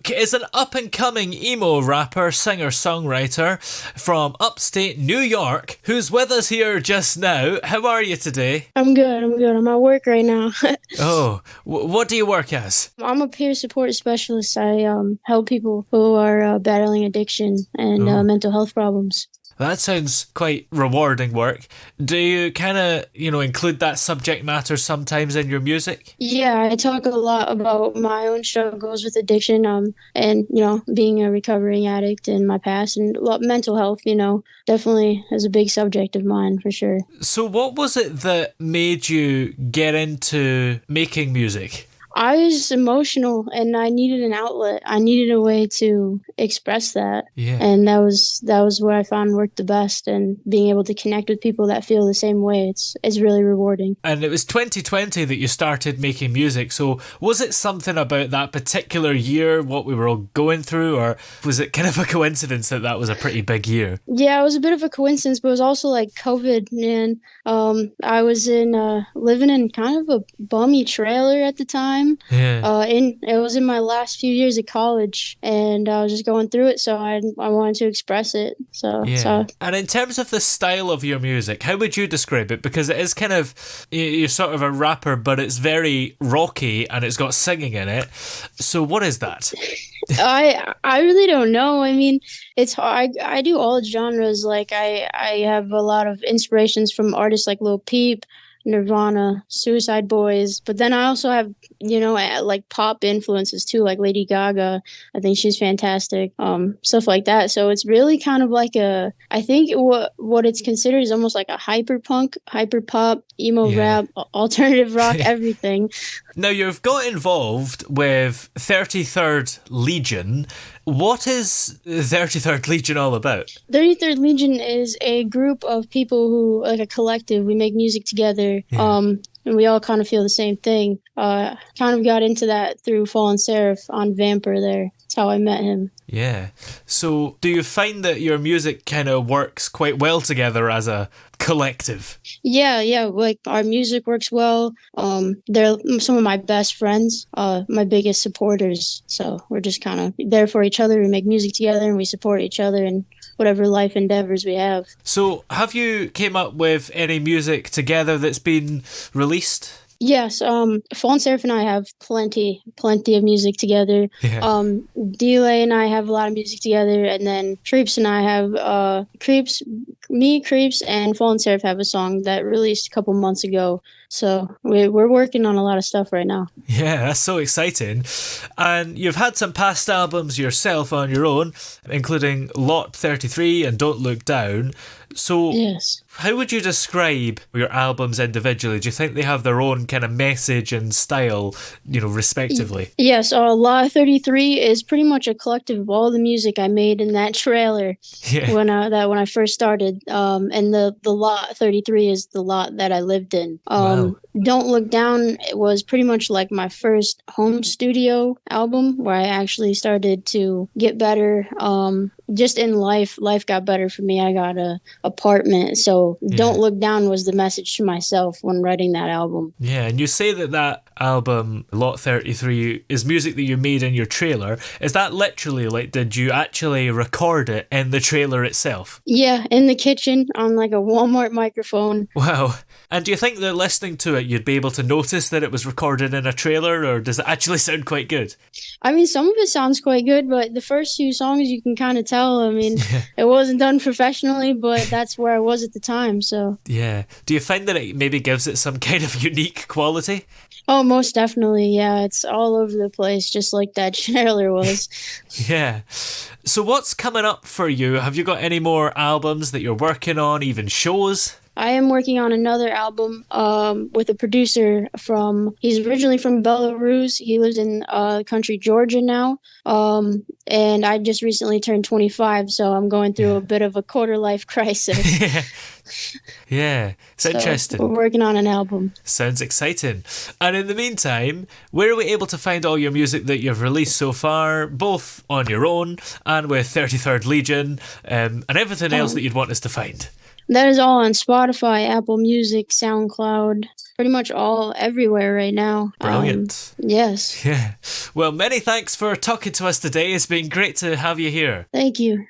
Pøøk is an up-and-coming emo rapper, singer-songwriter from upstate New York who's with us here just now. How are you today? I'm good. I'm at work right now. Oh, what do you work as? I'm a peer support specialist. I help people who are battling addiction and mental health problems. That sounds quite rewarding work. Do you kind of, include that subject matter sometimes in your music? Yeah, I talk a lot about my own struggles with addiction, and being a recovering addict in my past, and mental health. Definitely is a big subject of mine for sure. So, what was it that made you get into making music? I was emotional and I needed an outlet. I needed a way to express that. Yeah. And that was what I found worked the best, and being able to connect with people that feel the same way. It's really rewarding. And it was 2020 that you started making music. So was it something about that particular year, what we were all going through, or was it kind of a coincidence that was a pretty big year? Yeah, it was a bit of a coincidence, but it was also like COVID, and I was living in kind of a bummy trailer at the time. Yeah. It was in my last few years of college, and I was just going through it, so I wanted to express it. And in terms of the style of your music, how would you describe it? Because it is kind of, you're sort of a rapper, but it's very rocky and it's got singing in it. So what is that? I really don't know. I mean, it's hard. I do all genres. Like I have a lot of inspirations from artists like Lil Peep, Nirvana, Suicide Boys, but then I also have, like pop influences too, like Lady Gaga. I think she's fantastic. Stuff like that. So it's really kind of like I think what it's considered is almost like a hyper punk, hyper pop, emo rap, alternative rock, everything. Now you've got involved with 33rd Legion. What is 33rd Legion all about? 33rd Legion is a group of people who, like a collective, we make music together. Yeah. And we all kind of feel the same thing. Kind of got into that through Fallen Seraph on Vampr there. That's how I met him. Yeah. So do you find that your music kind of works quite well together as a collective? Yeah. Like our music works well. They're some of my best friends, my biggest supporters. So we're just kind of there for each other. We make music together and we support each other in whatever life endeavors we have. So have you came up with any music together that's been released? Yes, Fallen Seraph and I have plenty of music together. Yeah. Delay and I have a lot of music together, and then Creeps and I have Creeps, and Fallen Seraph have a song that released a couple months ago. So we're working on a lot of stuff right now. Yeah, that's so exciting. And you've had some past albums yourself on your own, including Lot 33 and Don't Look Down. So yes. How would you describe your albums individually? Do you think they have their own kind of message and style, respectively? Yes, Lot 33 is pretty much a collective of all the music I made in that trailer when I first started. And the Lot 33 is the lot that I lived in. Wow. Don't Look Down was pretty much like my first home studio album where I actually started to get better. Just in life got better for me. I got a apartment. So Don't Look Down was the message to myself when writing that album. Yeah, and you say that album, Lot 33, is music that you made in your trailer. Is that literally, like, did you actually record it in the trailer itself? Yeah, in the kitchen on like a Walmart microphone. Wow. And do you think that listening to it, you'd be able to notice that it was recorded in a trailer, or does it actually sound quite good? I mean, some of it sounds quite good, but the first few songs you can kind of tell. I mean, it wasn't done professionally, but that's where I was at the time, so. Yeah. Do you find that it maybe gives it some kind of unique quality? Oh, most definitely, yeah. It's all over the place, just like that trailer was. Yeah. So what's coming up for you? Have you got any more albums that you're working on, even shows? I am working on another album with a producer he's originally from Belarus. He lives in country Georgia now. And I just recently turned 25, so I'm going through a bit of a quarter life crisis. Yeah, it's interesting. We're working on an album. Sounds exciting. And in the meantime, where are we able to find all your music that you've released so far, both on your own and with 33rd Legion, and everything else that you'd want us to find? That is all on Spotify, Apple Music, SoundCloud, pretty much all everywhere right now. Brilliant. Yes. Yeah. Well, many thanks for talking to us today. It's been great to have you here. Thank you.